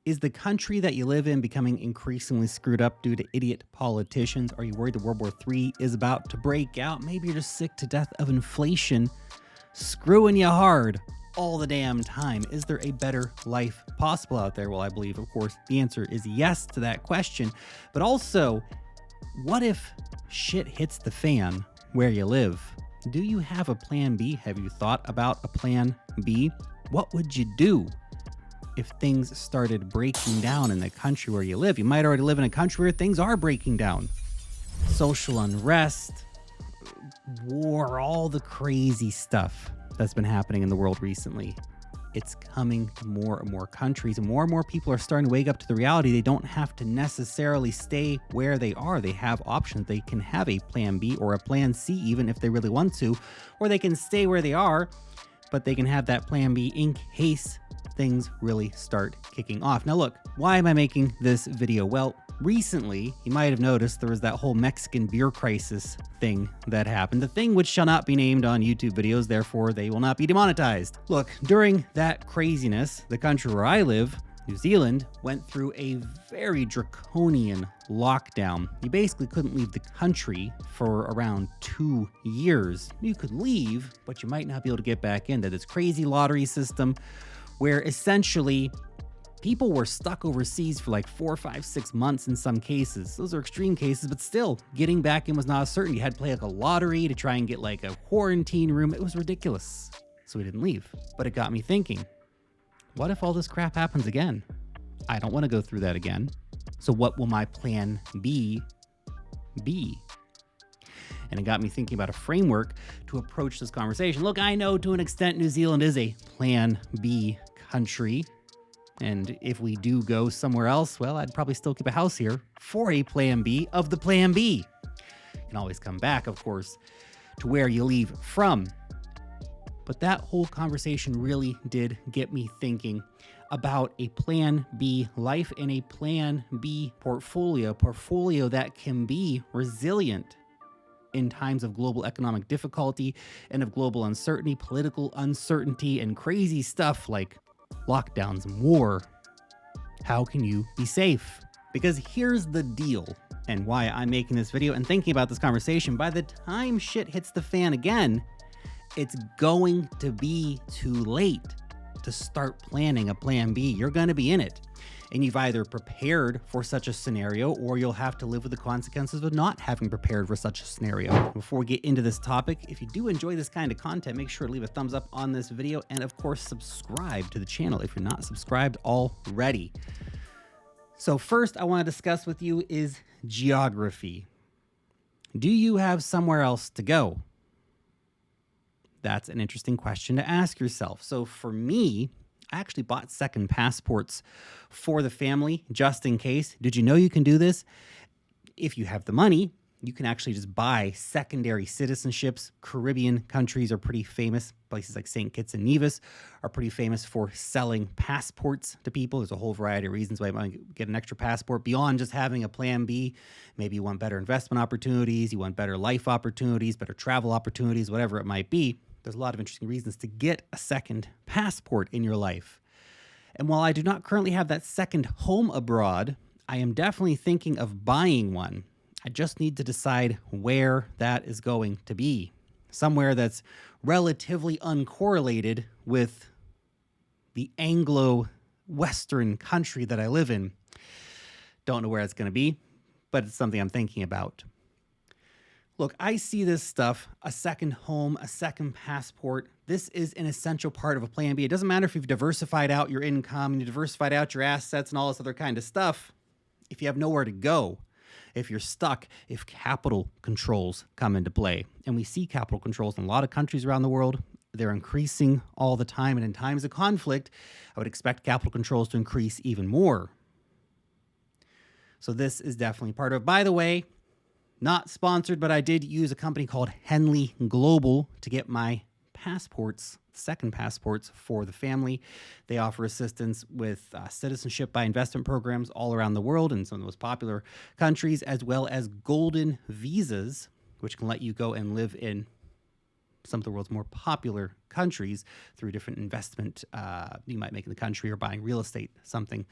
Is the country that you live in becoming increasingly screwed up due to idiot politicians? Are you worried that World War III is about to break out? Maybe you're just sick to death of inflation screwing you hard all the damn time. Is there a better life possible out there? Well, I believe, of course, the answer is yes to that question. But also, what if shit hits the fan where you live? Do you have a plan B? Have you thought about a plan B? What would you do if things started breaking down in the country where you live? You might already live in a country where things are breaking down. Social unrest, war, all the crazy stuff that's been happening in the world recently. It's coming to more and more countries, and more people are starting to wake up to the reality they don't have to necessarily stay where they are. They have options. They can have a plan B or a plan C even if they really want to, or they can stay where they are, but they can have that plan B in case things really start kicking off. Now look, why am I making this video? Well, recently, you might have noticed there was that whole Mexican beer crisis thing that happened, the thing which shall not be named on YouTube videos, therefore they will not be demonetized. Look, during that craziness, the country where I live, New Zealand, went through a very draconian lockdown. You basically couldn't leave the country for around 2 years. You could leave, but you might not be able to get back in. That this crazy lottery system where essentially people were stuck overseas for like 4, 5, 6 months in some cases. Those are extreme cases, but still, getting back in was not a certainty. You had to play like a lottery to try and get like a quarantine room. It was ridiculous. So we didn't leave. But it got me thinking, what if all this crap happens again? I don't want to go through that again. So what will my plan B be? And it got me thinking about a framework to approach this conversation. Look, I know to an extent New Zealand is a plan B country. And if we do go somewhere else, well, I'd probably still keep a house here for a plan B of the plan B. You can always come back, of course, to where you leave from. But that whole conversation really did get me thinking about a plan B life and a plan B portfolio that can be resilient in times of global economic difficulty and of global uncertainty, political uncertainty, and crazy stuff like lockdowns and war. How can you be safe? Because here's the deal, and why I'm making this video and thinking about this conversation. By the time shit hits the fan again, it's going to be too late to start planning a plan B. You're going to be in it. And you've either prepared for such a scenario, or you'll have to live with the consequences of not having prepared for such a scenario. Before we get into this topic, if you do enjoy this kind of content, make sure to leave a thumbs up on this video, and of course, subscribe to the channel if you're not subscribed already. So first I want to discuss with you is geography. Do you have somewhere else to go? That's an interesting question to ask yourself. So for me, I actually bought second passports for the family just in case. Did you know you can do this? If you have the money, you can actually just buy secondary citizenships. Caribbean countries are pretty famous. Places like St. Kitts and Nevis are pretty famous for selling passports to people. There's a whole variety of reasons why you might get an extra passport beyond just having a plan B. Maybe you want better investment opportunities, you want better life opportunities, better travel opportunities, whatever it might be. There's a lot of interesting reasons to get a second passport in your life. And while I do not currently have that second home abroad, I am definitely thinking of buying one. I just need to decide where that is going to be. Somewhere that's relatively uncorrelated with the Anglo-Western country that I live in. Don't know where it's going to be, but it's something I'm thinking about. Look, I see this stuff, a second home, a second passport. This is an essential part of a plan B. It doesn't matter if you've diversified out your income and you diversified out your assets and all this other kind of stuff. If you have nowhere to go, if you're stuck, if capital controls come into play. And we see capital controls in a lot of countries around the world. They're increasing all the time. And in times of conflict, I would expect capital controls to increase even more. So this is definitely part of it. By the way, not sponsored, but I did use a company called Henley Global to get my passports, second passports for the family. They offer assistance with citizenship by investment programs all around the world in some of the most popular countries, as well as golden visas, which can let you go and live in some of the world's more popular countries through different investment you might make in the country or buying real estate, something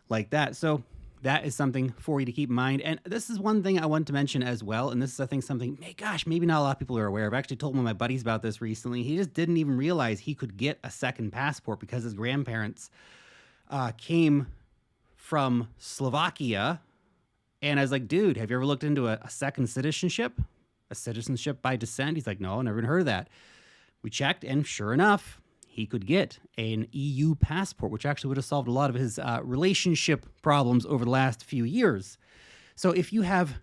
like that. So that is something for you to keep in mind. And this is one thing I want to mention as well. And this is, I think, something, maybe not a lot of people are aware of. I actually told one of my buddies about this recently. He just didn't even realize he could get a second passport because his grandparents came from Slovakia. And I was like, dude, have you ever looked into a second citizenship? A citizenship by descent? He's like, no, never even heard of that. We checked, and sure enough, he could get an EU passport, which actually would have solved a lot of his relationship problems over the last few years. So if you have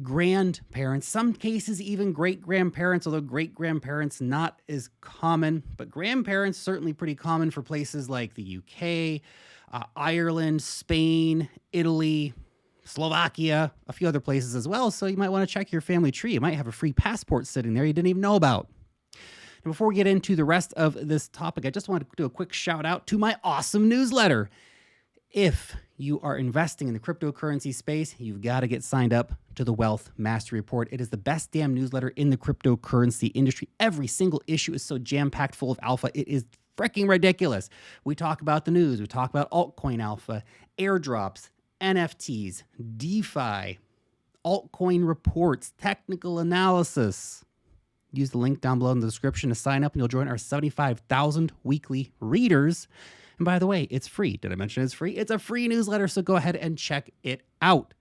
grandparents, some cases even great-grandparents, although great-grandparents not as common, but grandparents certainly pretty common for places like the UK, Ireland, Spain, Italy, Slovakia, a few other places as well. So you might want to check your family tree. You might have a free passport sitting there you didn't even know about. And before we get into the rest of this topic, I just want to do a quick shout out to my awesome newsletter. If you are investing in the cryptocurrency space, you've got to get signed up to the Wealth Mastery Report. It is the best damn newsletter in the cryptocurrency industry. Every single issue is so jam-packed full of alpha. It is freaking ridiculous. We talk about the news. We talk about altcoin alpha, airdrops, NFTs, DeFi, altcoin reports, technical analysis. Use the link down below in the description to sign up, and you'll join our 75,000 weekly readers. And by the way, it's free. Did I mention it's free? It's a free newsletter, so go ahead and check it out.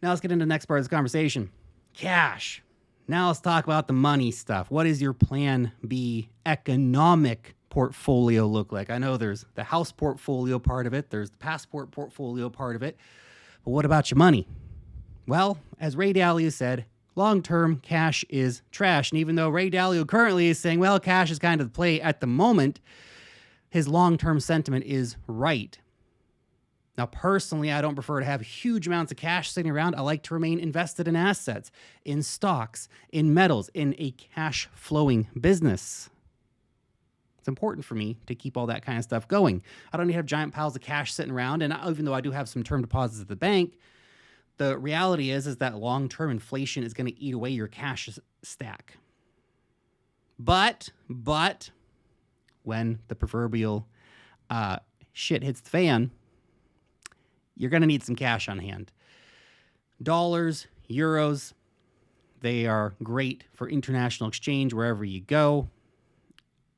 Now let's get into the next part of this conversation. Cash. Now let's talk about the money stuff. What does your plan B economic portfolio look like? I know there's the house portfolio part of it. There's the passport portfolio part of it. But what about your money? Well, as Ray Dalio said, long-term cash is trash. And even though Ray Dalio currently is saying, well, cash is kind of the play at the moment, his long-term sentiment is right. Now, personally, I don't prefer to have huge amounts of cash sitting around. I like to remain invested in assets, in stocks, in metals, in a cash-flowing business. It's important for me to keep all that kind of stuff going. I don't need to have giant piles of cash sitting around. And even though I do have some term deposits at the bank, the reality is that long-term inflation is going to eat away your cash stack. But when the proverbial shit hits the fan, you're going to need some cash on hand. Dollars, euros, they are great for international exchange wherever you go.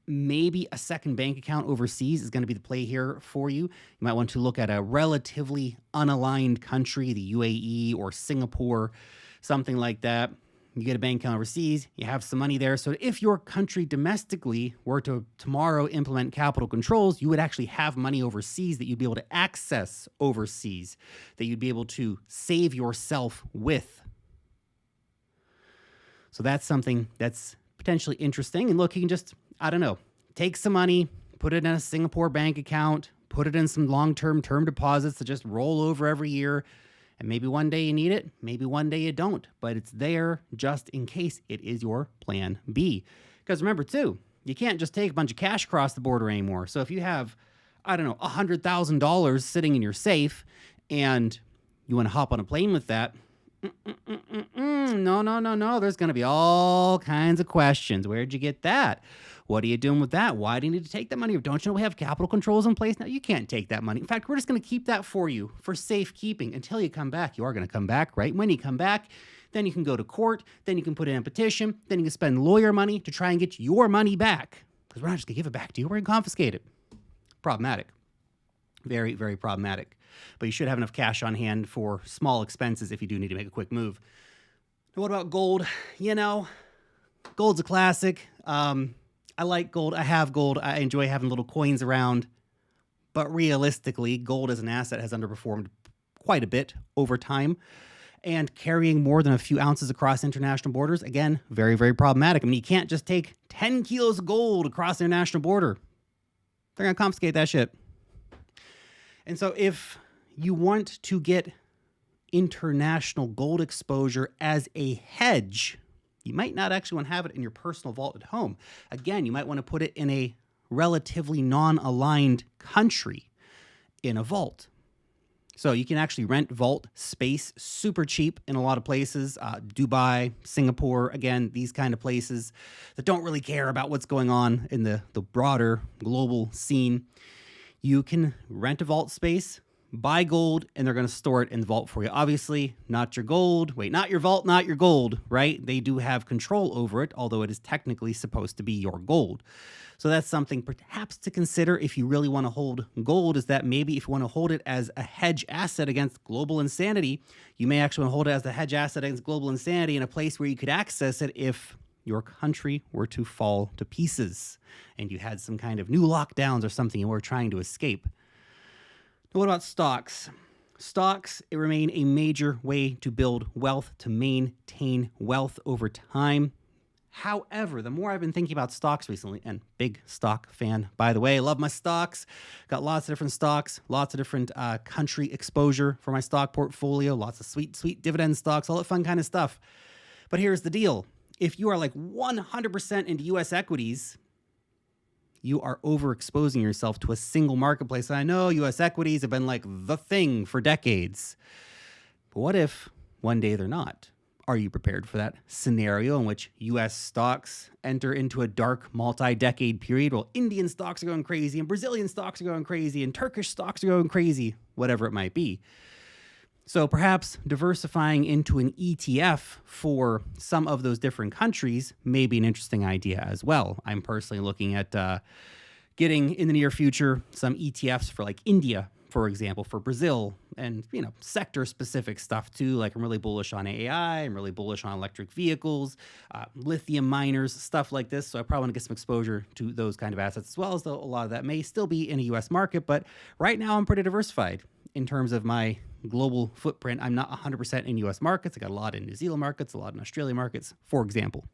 Maybe a second bank account overseas is going to be the play here for you. You might want to look at a relatively unaligned country, the UAE or Singapore, something like that. You get a bank account overseas, you have some money there. So if your country domestically were to tomorrow implement capital controls, you would actually have money overseas that you'd be able to access overseas, that you'd be able to save yourself with. So that's something that's potentially interesting. And look, you can just, take some money, put it in a Singapore bank account, put it in some long-term term deposits that just roll over every year. And maybe one day you need it, maybe one day you don't, but it's there just in case it is your plan B. Because remember too, you can't just take a bunch of cash across the border anymore. So if you have, $100,000 sitting in your safe and you want to hop on a plane with that, no. There's going to be all kinds of questions. Where'd you get that? What are you doing with that? Why do you need to take that money? Don't you know we have capital controls in place now? You can't take that money. In fact, we're just going to keep that for you for safekeeping until you come back. You are going to come back, right? When you come back, then you can go to court. Then you can put in a petition. Then you can spend lawyer money to try and get your money back. Because we're not just going to give it back to you. We're going to confiscate it. Problematic. Very, very problematic. But you should have enough cash on hand for small expenses if you do need to make a quick move. Now, what about gold? Gold's a classic. I like gold. I have gold. I enjoy having little coins around. But realistically, gold as an asset has underperformed quite a bit over time. And carrying more than a few ounces across international borders, again, very, very problematic. You can't just take 10 kilos of gold across the international border. They're going to confiscate that shit. And so if you want to get international gold exposure as a hedge, you might not actually want to have it in your personal vault at home. Again, you might want to put it in a relatively non-aligned country in a vault. So you can actually rent vault space super cheap in a lot of places. Dubai, Singapore, again, these kind of places that don't really care about what's going on in the broader global scene. You can rent a vault space, buy gold, and they're going to store it in the vault for you. Obviously, not your gold. Wait, not your vault, not your gold, right? They do have control over it, although it is technically supposed to be your gold. So that's something perhaps to consider if you really want to hold gold, is that maybe if you want to hold it as a hedge asset against global insanity, you may actually want to hold it as a hedge asset against global insanity in a place where you could access it if your country were to fall to pieces and you had some kind of new lockdowns or something you were trying to escape. Now, what about stocks? Stocks remain a major way to build wealth, to maintain wealth over time. However, the more I've been thinking about stocks recently, and big stock fan, by the way, love my stocks, got lots of different stocks, lots of different country exposure for my stock portfolio, lots of sweet dividend stocks, all that fun kind of stuff. But here's the deal. If you are like 100% into US equities, you are overexposing yourself to a single marketplace. And I know US equities have been like the thing for decades. But what if one day they're not? Are you prepared for that scenario in which US stocks enter into a dark multi-decade period while Indian stocks are going crazy and Brazilian stocks are going crazy and Turkish stocks are going crazy, whatever it might be? So perhaps diversifying into an ETF for some of those different countries may be an interesting idea as well. I'm personally looking at getting in the near future some ETFs for like India, for example, for Brazil, and sector-specific stuff too. Like I'm really bullish on AI, I'm really bullish on electric vehicles, lithium miners, stuff like this. So I probably want to get some exposure to those kind of assets as well, as though a lot of that may still be in a U.S. market. But right now I'm pretty diversified in terms of my global footprint. I'm not 100% in U.S. markets. I got a lot in New Zealand markets, a lot in Australia markets, for example.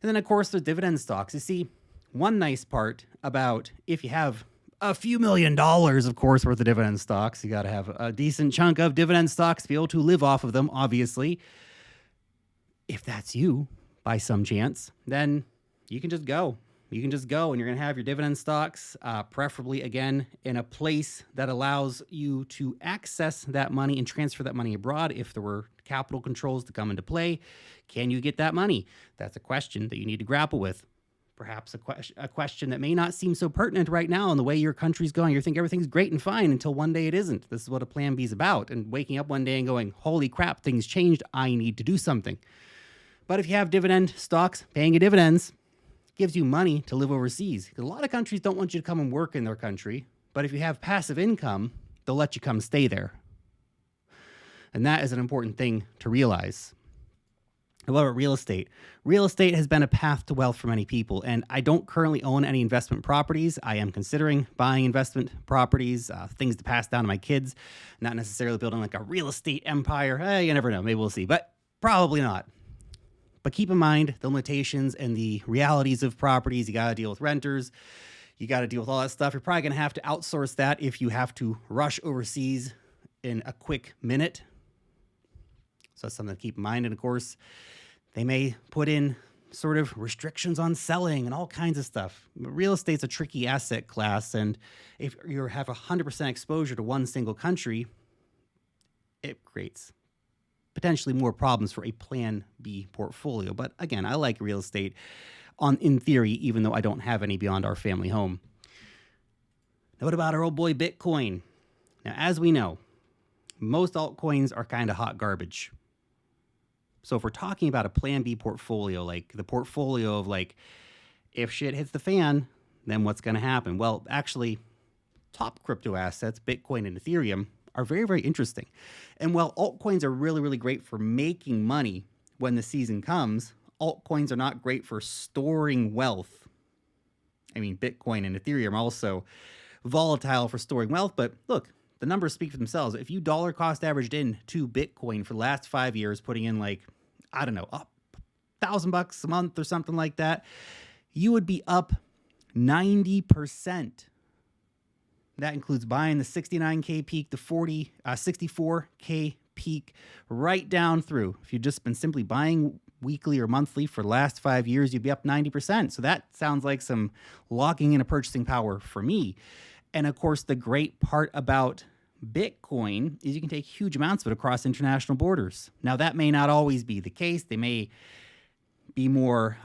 And then, of course, the dividend stocks. You see, one nice part about if you have a few $1 million, of course, worth of dividend stocks, you got to have a decent chunk of dividend stocks to be able to live off of them, obviously. If that's you, by some chance, then you can just go. You can just go and you're going to have your dividend stocks, preferably, again, in a place that allows you to access that money and transfer that money abroad if there were capital controls to come into play. Can you get that money? That's a question that you need to grapple with. Perhaps a question that may not seem so pertinent right now in the way your country's going. You think everything's great and fine until one day it isn't. This is what a plan B is about. And waking up one day and going, holy crap, things changed. I need to do something. But if you have dividend stocks paying you dividends, gives you money to live overseas. Because a lot of countries don't want you to come and work in their country. But if you have passive income, they'll let you come stay there. And that is an important thing to realize. What about real estate? Real estate has been a path to wealth for many people, and I don't currently own any investment properties. I am considering buying investment properties, things to pass down to my kids, not necessarily building like a real estate empire. You never know. Maybe we'll see, but probably not. But keep in mind the limitations and the realities of properties. You got to deal with renters. You got to deal with all that stuff. You're probably going to have to outsource that if you have to rush overseas in a quick minute. So that's something to keep in mind. And of course, they may put in sort of restrictions on selling and all kinds of stuff. Real estate's a tricky asset class. And if you have 100% exposure to one single country, it creates potentially more problems for a Plan B portfolio. But again, I like real estate in theory, even though I don't have any beyond our family home. Now, what about our old boy Bitcoin? Now, as we know, most altcoins are kind of hot garbage. So if we're talking about a Plan B portfolio, like the portfolio of like, if shit hits the fan, then what's going to happen? Well, actually, top crypto assets, Bitcoin and Ethereum, are very, very interesting. And while altcoins are really, really great for making money when the season comes, altcoins are not great for storing wealth. I mean, Bitcoin and Ethereum are also volatile for storing wealth, but look, the numbers speak for themselves. If you dollar cost averaged in to Bitcoin for the last 5 years, putting in like, I don't know, $1,000 a month or something like that, you would be up 90%. That includes buying the 69K peak, the 64K peak, right down through. If you've just been simply buying weekly or monthly for the last 5 years, you'd be up 90%. So that sounds like some locking in a purchasing power for me. And of course, the great part about Bitcoin is you can take huge amounts of it across international borders. Now, that may not always be the case. They may be more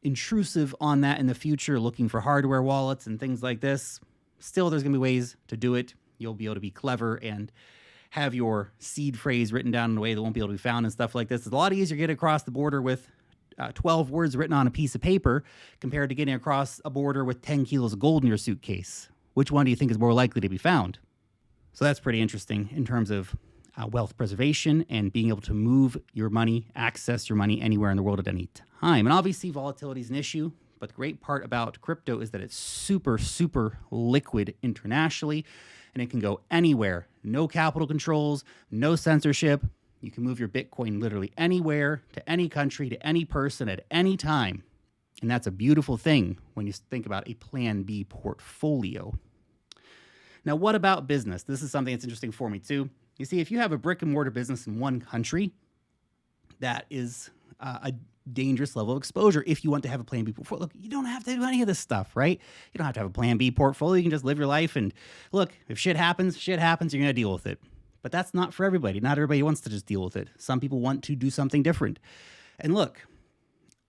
intrusive on that in the future, looking for hardware wallets and things like this. Still, there's going to be ways to do it. You'll be able to be clever and have your seed phrase written down in a way that won't be able to be found and stuff like this. It's a lot easier to get across the border with 12 words written on a piece of paper compared to getting across a border with 10 kilos of gold in your suitcase. Which one do you think is more likely to be found? So that's pretty interesting in terms of wealth preservation and being able to move your money, access your money anywhere in the world at any time. And obviously volatility is an issue, but the great part about crypto is that it's super, super liquid internationally, and it can go anywhere. No capital controls, no censorship. You can move your Bitcoin literally anywhere, to any country, to any person at any time. And that's a beautiful thing when you think about a Plan B portfolio. Now, what about business? This is something that's interesting for me too. You see, if you have a brick and mortar business in one country, that is a dangerous level of exposure if you want to have a Plan B portfolio. Look, you don't have to do any of this stuff, right? You don't have to have a Plan B portfolio. You can just live your life and look, if shit happens, you're going to deal with it. But that's not for everybody. Not everybody wants to just deal with it. Some people want to do something different. And look,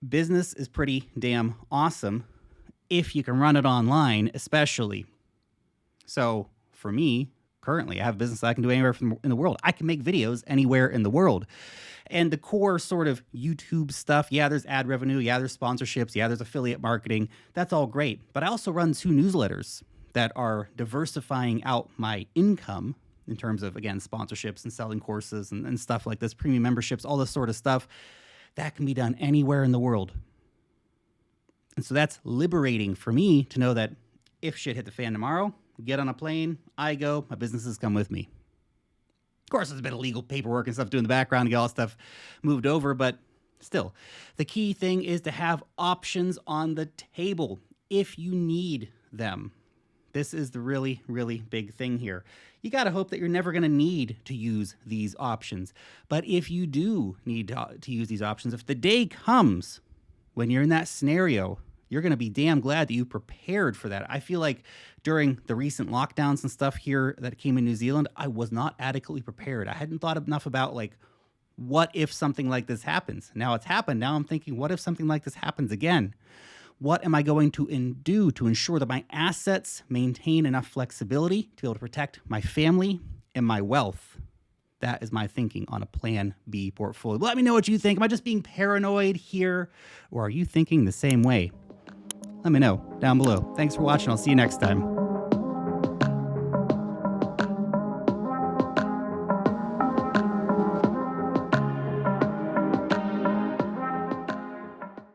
business is pretty damn awesome if you can run it online, especially. So for me, currently, I have a business that I can do anywhere in the world. I can make videos anywhere in the world. And the core sort of YouTube stuff, yeah, there's ad revenue, yeah, there's sponsorships, yeah, there's affiliate marketing. That's all great. But I also run 2 newsletters that are diversifying out my income in terms of, again, sponsorships and selling courses and stuff like this, premium memberships, all this sort of stuff. That can be done anywhere in the world. And so that's liberating for me to know that if shit hit the fan tomorrow, get on a plane, I go, my businesses come with me. Of course, there's a bit of legal paperwork and stuff to do in the background to get all that stuff moved over, but still, the key thing is to have options on the table if you need them. This is the really, really big thing here. You got to hope that you're never going to need to use these options. But if you do need to use these options, if the day comes when you're in that scenario, you're going to be damn glad that you prepared for that. I feel like during the recent lockdowns and stuff here that came in New Zealand, I was not adequately prepared. I hadn't thought enough about like, what if something like this happens? Now it's happened. Now I'm thinking, what if something like this happens again? What am I going to do to ensure that my assets maintain enough flexibility to be able to protect my family and my wealth? That is my thinking on a Plan B portfolio. Let me know what you think. Am I just being paranoid here, or are you thinking the same way? Let me know down below. Thanks for watching. I'll see you next time.